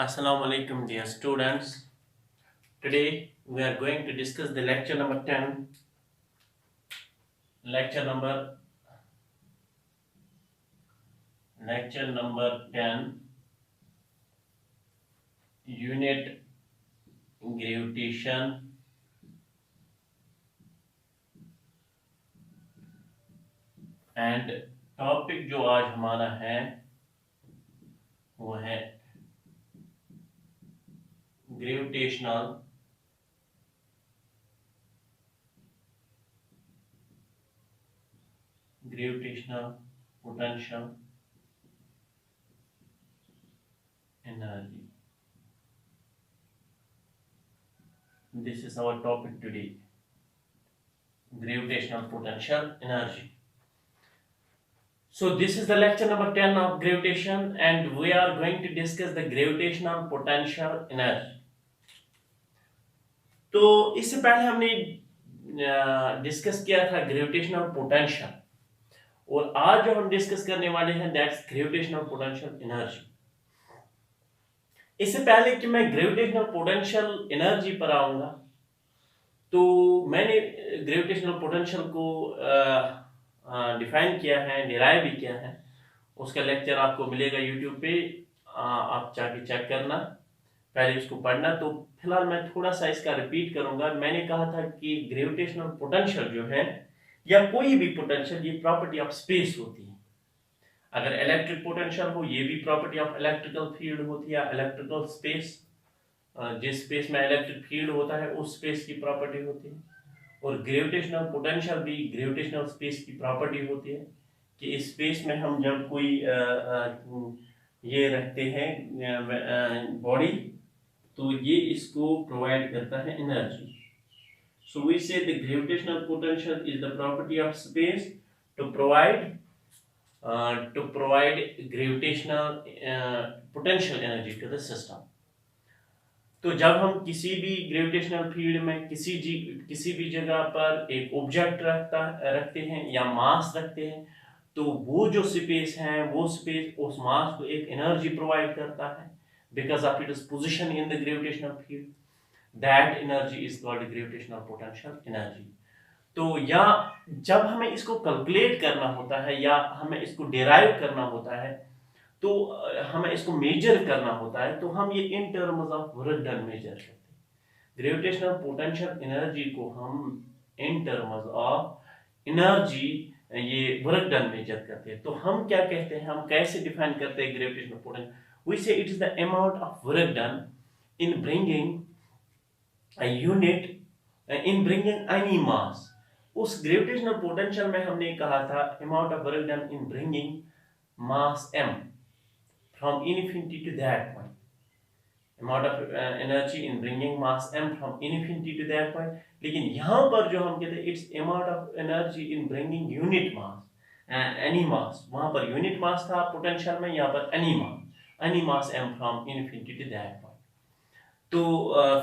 Assalamu alaikum, dear students. Today we are going to discuss the lecture number 10. Lecture number lecture number 10, unit gravitation and topic जो आज हमारा है वो है gravitational potential energy. This is our topic today, gravitational potential energy. So this is the lecture number 10 of gravitation and we are going to discuss the gravitational potential energy. तो इससे पहले हमने डिस्कस किया था ग्रेविटेशनल पोटेंशियल और आज जो हम डिस्कस करने वाले हैं दैट्स ग्रेविटेशनल पोटेंशियल एनर्जी. इससे पहले कि मैं ग्रेविटेशनल पोटेंशियल एनर्जी पर आऊंगा तो मैंने ग्रेविटेशनल पोटेंशियल को डिफाइन किया है, डिराइव भी किया है. उसका लेक्चर आपको मिलेगा यूट्यूब पे, आप जाके चेक करना, पहले इसको पढ़ना. तो फिलहाल मैं थोड़ा सा इसका रिपीट करूंगा. मैंने कहा था कि ग्रेविटेशनल पोटेंशियल जो है या कोई भी पोटेंशियल ये प्रॉपर्टी ऑफ स्पेस होती है. अगर इलेक्ट्रिक पोटेंशियल हो ये भी प्रॉपर्टी ऑफ इलेक्ट्रिकल फील्ड होती है या इलेक्ट्रिकल स्पेस, जिस स्पेस में इलेक्ट्रिक फील्ड होता है उस स्पेस की प्रॉपर्टी होती है. और ग्रेविटेशनल पोटेंशियल भी ग्रेविटेशनल स्पेस की प्रॉपर्टी होती है कि इस स्पेस में हम जब कोई ये रखते हैं बॉडी तो ये इसको प्रोवाइड करता है energy. So we say the gravitational potential is the property of space to provide gravitational potential energy to the system. तो जब हम किसी भी ग्रेविटेशनल फील्ड में किसी भी जगह पर एक ऑब्जेक्ट रखते हैं या मास रखते हैं तो वो जो स्पेस है वो स्पेस उस मास को एक एनर्जी प्रोवाइड करता है because of its position in the gravitational field. That energy is called gravitational potential energy. तो या जब हमें इसको कैलकुलेट करना होता है या हमें इसको डिराइव करना होता है तो हमें इसको मेजर करना होता है तो हम ये in terms of work done measure करते हैं. ग्रेविटेशनल पोटेंशियल एनर्जी को हम इन टर्म्स ऑफ एनर्जी ये वर्क डन मेजर करते हैं. तो हम क्या कहते हैं, हम कैसे डिफाइन करते हैं gravitational potential? We say it is the amount of work done in bringing a unit in bringing any mass. उस ग्रेविटेशनल पोटेंशियल में हमने कहा था amount of work done in bringing mass m from infinity to that point, amount of energy in bringing mass m from infinity to that point. लेकिन यहाँ पर जो हम कहते हैं it's amount of energy in bringing unit mass any mass. वहाँ per unit mass था potential में, यहाँ पर any mass m from infinity to that point. तो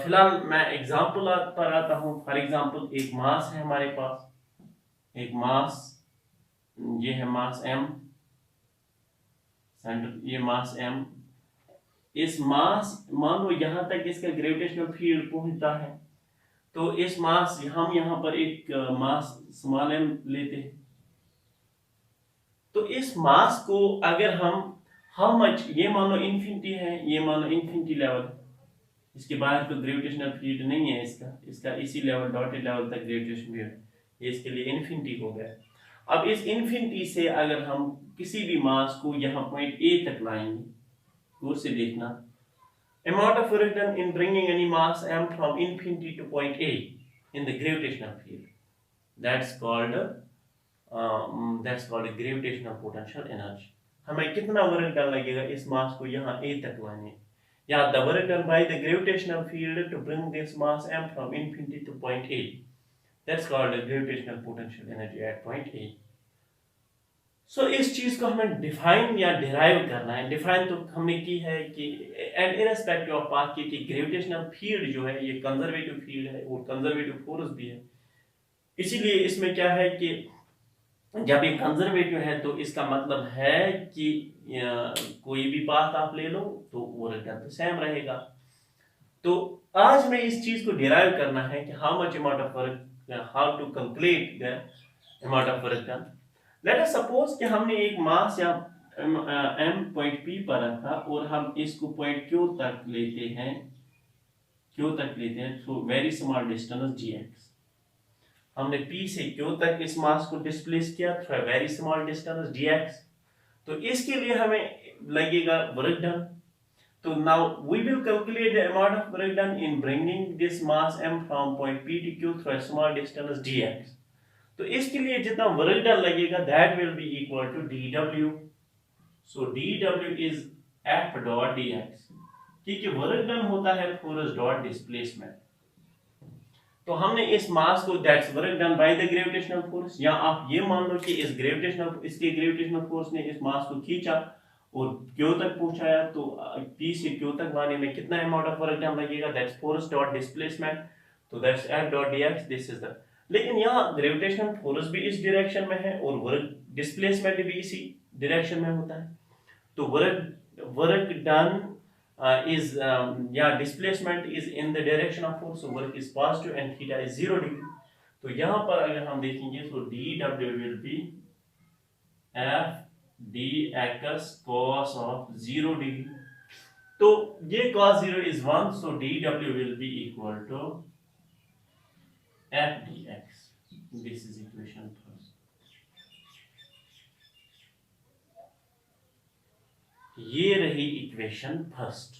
फिलहाल मैं एग्जांपल पर आता हूँ. फॉर एग्जांपल एक मास है हमारे पास, एक मास, ये है मास m सेंटर, ये मास m. इस मास मान लो यहाँ तक इसका ग्रेविटेशनल फील्ड पहुंचता है तो इस मास हम यहाँ पर एक मास स्मॉल m लेते हैं. तो इस मास को अगर हम हाउ मच, ये मान लो इन्फिनिटी है, ये मान लो इन्फिनिटी लेवल, इसके बाहर तो ग्रेविटेशनल फील्ड नहीं है इसका इसी लेवल डॉटेड लेवल तक ग्रेविटेशन फील्ड, ये इसके लिए इन्फिनिटी हो गया. अब इस इन्फिनिटी से अगर हम किसी भी मास को यहाँ पॉइंट ए तक लाएंगे, दूर से देखना, amount of work done in bringing any mass m from infinity to point A in the gravitational field, that's called gravitational potential energy. हमें कितना वर्क डन लगेगा इस मास को यहाँ A तक लाने, या the work done by the gravitational field to bring this mass m from infinity to point A, that's called the gravitational potential energy at point A. सो इस चीज को हमें डिफाइन या डिराइव करना है. डिफाइन तो हमने की है कि एंड इररिस्पेक्टिव ऑफ पाथ की ग्रेविटेशनल फील्ड जो है ये कंजर्वेटिव फील्ड है और कंजर्वेटिव फोर्स भी है. इसीलिए इसमें क्या है कि जब ये कंजर्वेटिव है तो इसका मतलब है कि कोई भी पाथ आप ले लो तो वर्क डन तो सेम रहेगा। तो आज में इस चीज को डिराइव करना है कि how much amount of work, how to calculate the amount of work done. Let us suppose कि हमने एक मास या एम पॉइंट पी पर रखा और हम इसको पॉइंट क्यू तक लेते हैं, थ्रू वेरी स्मॉल डिस्टेंस जी एक्स। हमने P से Q तक इस मास को डिस्प्लेस किया through a very small distance dx। तो इसके लिए हमें लगेगा वर्क डन। तो now we will calculate the amount of work done in bringing this mass m from point P to Q through a small distance dx। तो इसके लिए जितना वर्क डन लगेगा that will be equal to dw। So dw is f dot dx, क्योंकि work done होता है force dot displacement. तो हमने इस मास को that's work done by the gravitational force, या आप ये मान लो कि इसके ग्रेविटेशनल फोर्स ने इस मास को खींचा और क्यू तक पहुंचाया। तो पी से क्यू तक लाने में कितना अमाउंट ऑफ वर्क डन लगेगा, दैट्स फोर्स डॉट डिस्प्लेसमेंट, तो that's F dot dx. This is the, लेकिन यहाँ ग्रेविटेशनल फोर्स भी इस डायरेक्शन में है और वर्क डिस्प्लेसमेंट भी इसी डायरेक्शन में होता है। तो work done is yeah, displacement is in the direction of force, so work is positive and theta is 0 degree। तो यहाँ पर अगर हम देखेंगे तो dw will be f dx cos of 0 degree। तो ये cos 0 is 1, so dw will be equal to f dx। this is equation first। ये रही इक्वेशन फर्स्ट।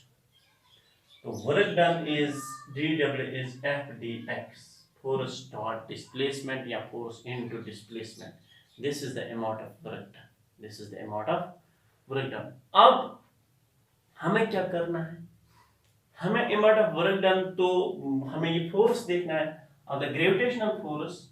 तो work done is dw is f dx, force dot displacement या force into displacement. This is the amount of work done, this is the amount of work done. अब हमें क्या करना है, हमें अमाउंट ऑफ वर्क डन, तो हमें ये फोर्स देखना है। अब the gravitational force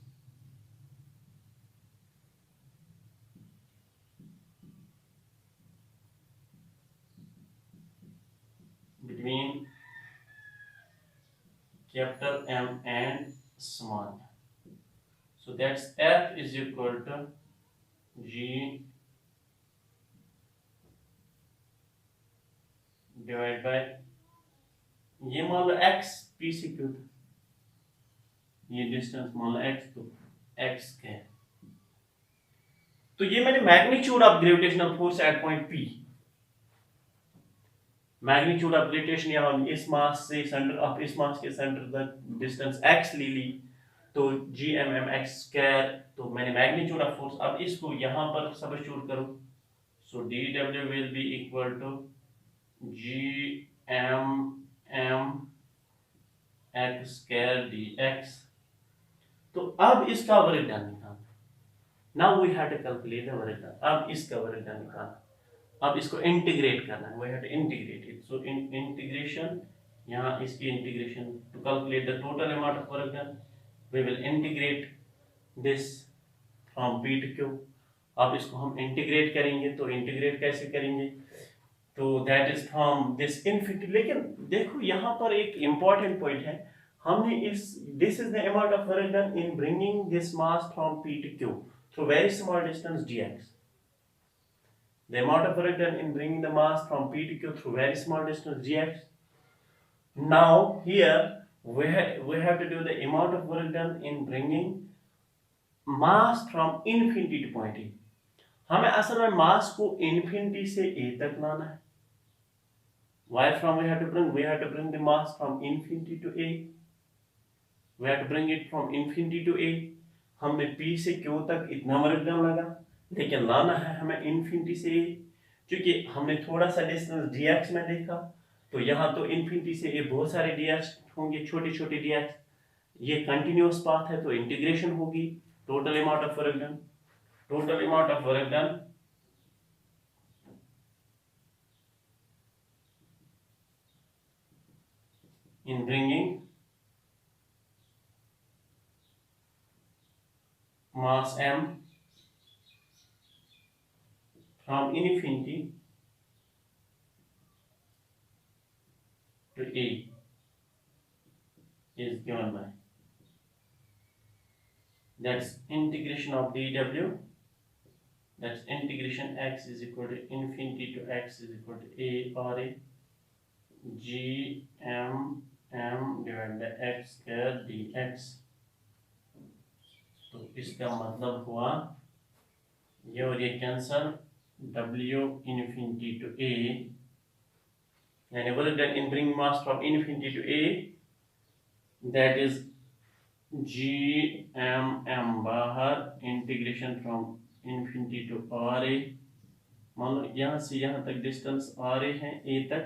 between capital M and small m, so that's F is equal to G divided by, ये मान लो x p से q था, ये डिस्टेंस मान लो x, तो x क्या है, तो ये मैंने magnitude of gravitational force at point p, magnitude of gravitation, या इस मास से सेंटर ऑफ इस मास के सेंटर तक डिस्टेंस x ले ली, तो G M M X square, तो मैंने मैग्नीट्यूड ऑफ फोर्स। अब इसको यहाँ पर सब्स्टिट्यूट करो, so D W will be equal to G M M X square D X. तो अब इसका वर्क डन निकालना, now we have to calculate the work done. अब इसका वर्क डन निकालना, अब इसको इंटीग्रेट करना है, we have to integrate it. So integration, यहाँ इसकी integration to calculate the total amount of work done, we will integrate this from P to Q। अब इसको हम इंटीग्रेट करेंगे, तो इंटीग्रेट कैसे करेंगे, तो that is from this infinity. लेकिन देखो यहाँ पर एक इंपॉर्टेंट पॉइंट है, हमने इस this is the amount of work done in bringing this mass from P to Q through very small distance dx। The amount of work done in bringing the mass from P to Q through very small distance dx। Now here we have to do the amount of work done in bringing mass from infinity to point A। हमें असल में मास को infinity से A तक लाना है। Why from we have to bring the mass from infinity to A। We have to bring it from infinity to A। हमने P से Q तक इतना वर्क डन लगा, लेकिन लाना है हमें infinity से A, क्योंकि हमने थोड़ा सा डिस्टेंस dx में देखा, तो यहाँ तो इन्फिनिटी से ये बहुत सारे dx होंगे, छोटे छोटे dx, ये कंटिन्यूअस पाथ है, तो इंटीग्रेशन होगी, total amount of work done, total amount of work done in bringing mass m from infinity to A is given by, that's integration of dw that's integration x is equal to infinity to x is equal to a or a g m divided by x square dx। तो इसका मतलब हुआ ये और ये cancel, w infinity to a यानी work done in bring mass from infinity to a, that is g m बाहर, integration from infinity to R A. मान लो यहाँ से यहाँ तक डिस्टेंस आर ए है ए तक,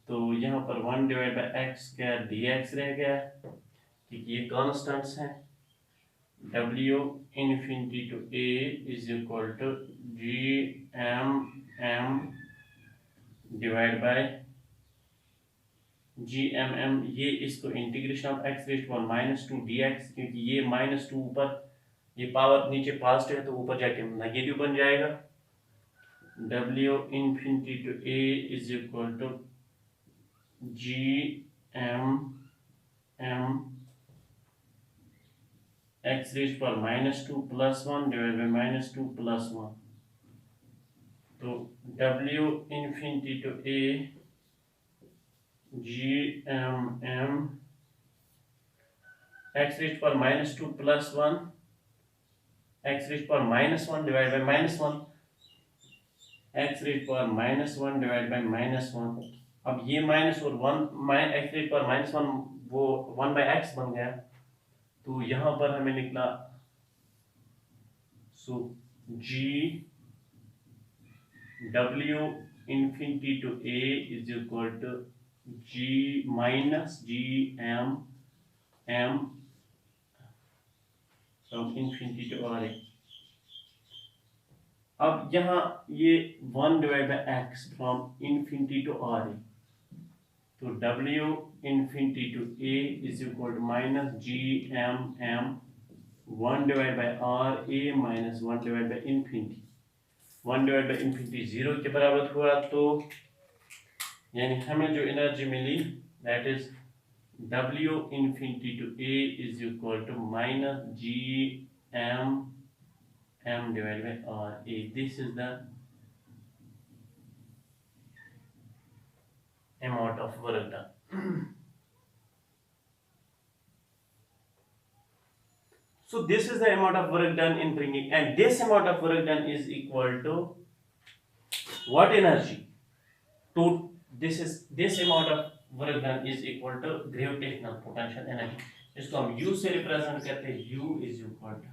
तो यहाँ पर 1 divide by x square D x रह गया क्योंकि ये कॉन्स्टेंट्स हैं। w infinity to a is equal to g m divide by G M M, ये इसको integration of X raise to minus two D X, क्योंकि ये माइनस टू ऊपर, ये पावर नीचे पॉजिटिव है तो ऊपर जाके नेगेटिव बन जाएगा। w infinity to a is equal to G M X raise पर minus two plus one divide by minus two plus one. तो w infinity to a G M X raise पर minus two plus one X raise पर minus one divide by minus one, X raise पर minus one divide by minus one. अब ये minus और one, X raise पर minus one वो one by x बन गया, तो यहां पर हमें निकला so G W infinity to A is equal to g minus g m from infinity to r a। अब यहाँ ये 1 divide by X from infinity to R A, तो w infinity to a is equal to minus g m 1 divide by R A minus 1 divide by infinity. 1 divide by infinity 0 के बराबर हुआ, तो यानी हमें जो एनर्जी मिली that is w infinity to a is equal to minus g m divided by r a। This is the amount of work done। So this is the amount of work done in bringing, and this amount of work done is equal to what energy? To this amount of work done is equal to gravitational potential energy। इसको हम U से represent करते हैं, U is equal to,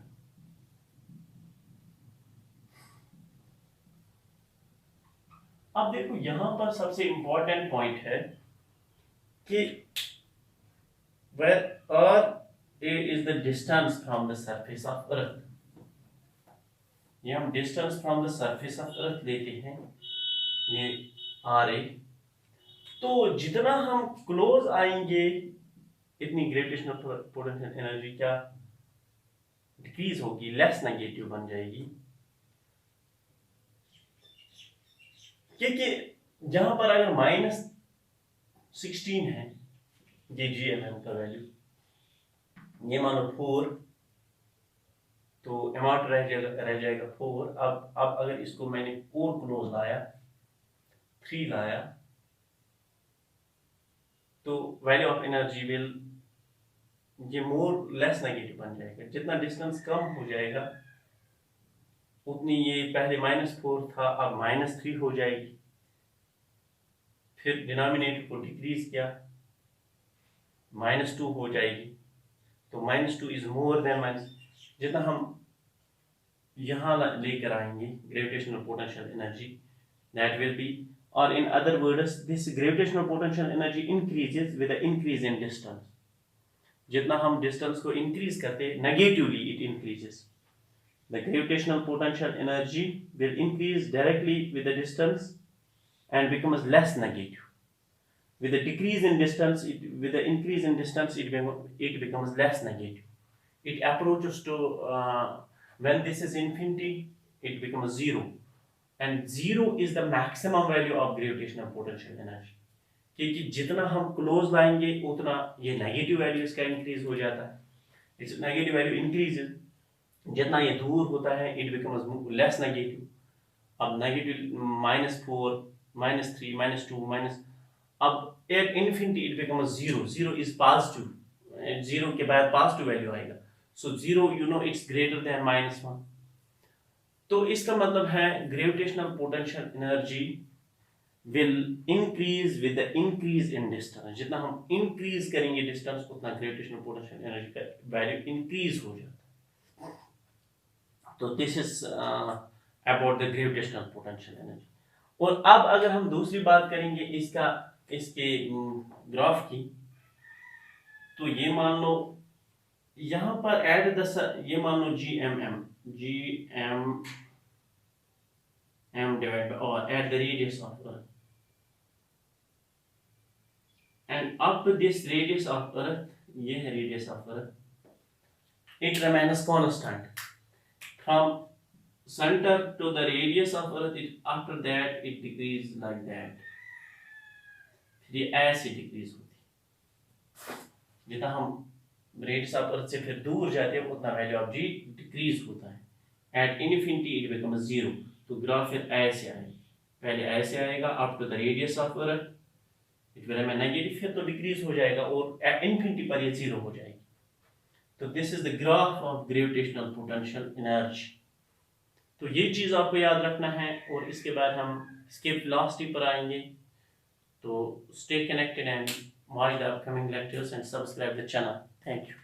अब देखो यहां पर सबसे इंपॉर्टेंट पॉइंट है कि where r a is the distance from the surface of earth, ये हम distance from the surface of earth लेते हैं, ये आर ए। तो जितना हम क्लोज आएंगे इतनी ग्रेविटेशनल पोटेंशियल एनर्जी क्या डिक्रीज होगी, लेस नेगेटिव बन जाएगी, क्योंकि जहां पर अगर -16 है ये GMM का वैल्यू, ये मानो 4, तो अमाउंट रह जाएगा 4। अब अगर इसको मैंने और क्लोज लाया 3 लाया, तो वैल्यू ऑफ एनर्जी विल ये मोर लेस नेगेटिव बन जाएगा। जितना डिस्टेंस कम हो जाएगा उतनी, ये पहले -4 था अब -3 हो जाएगी, फिर डिनोमिनेटर को डिक्रीज किया -2 हो जाएगी, तो -2 इज मोर देन जितना हम यहाँ लेकर आएंगे gravitational potential energy that will B, or in other words this gravitational potential energy increases with the increase in distance। जितना हम डिस्टेंस को इंक्रीज करते negatively it increases, the gravitational potential energy will increase directly with the distance and becomes less negative। with the decrease in distance with the increase in distance it becomes less negative, it approaches to when this is infinity it becomes 0, and 0 is the maximum value of gravitational potential energy। क्योंकि जितना हम close लाएंगे उतना ये negative value इसका increase हो जाता है, इट्स नेगेटिव वैल्यू इंक्रीजेस जितना ये दूर होता है इट बिकम्स लेस नेगेटिव। अब नेगेटिव -4 -3 -2 माइनस, अब eight infinity it becomes zero, zero is positive, zero के बाद पॉजिटिव वैल्यू आएगा, so zero you know it's greater than -1। तो इसका मतलब है gravitational potential energy will increase with the increase in distance. जितना हम इंक्रीज करेंगे डिस्टेंस उतना ग्रेविटेशनल पोटेंशियल एनर्जी का वैल्यू इंक्रीज हो जाता है। तो this is about the gravitational potential energy. और अब अगर हम दूसरी बात करेंगे इसके ग्राफ की, तो ये मान लो यहां पर एट द ये मान लो जी एम डिवाइड बाय और at the radius of earth, and up to this radius of earth, ये है radius of earth, it remains constant from center to the radius of earth, after that it decrease like that, फिर ये ऐसे decrease होती है। जितना हम radius of अर्थ से फिर दूर जाते हैं उतना वैल्यू ऑफ जी डिक्रीज होता है। At infinity it becomes zero. तो ग्राफ फिर ऐसे आएगा, पहले ऐसे आएगा up to the radius of earth, it will remain negative, फिर तो डिक्रीज हो जाएगा और एट इन्फिनिटी पर ये जीरो हो जाएगी। तो this is the graph of gravitational potential energy. तो ये चीज आपको याद रखना है, और इसके बाद हम इसके वेलोसिटी पर आएंगे। तो stay connected and watch the upcoming lectures and subscribe the channel. Thank you.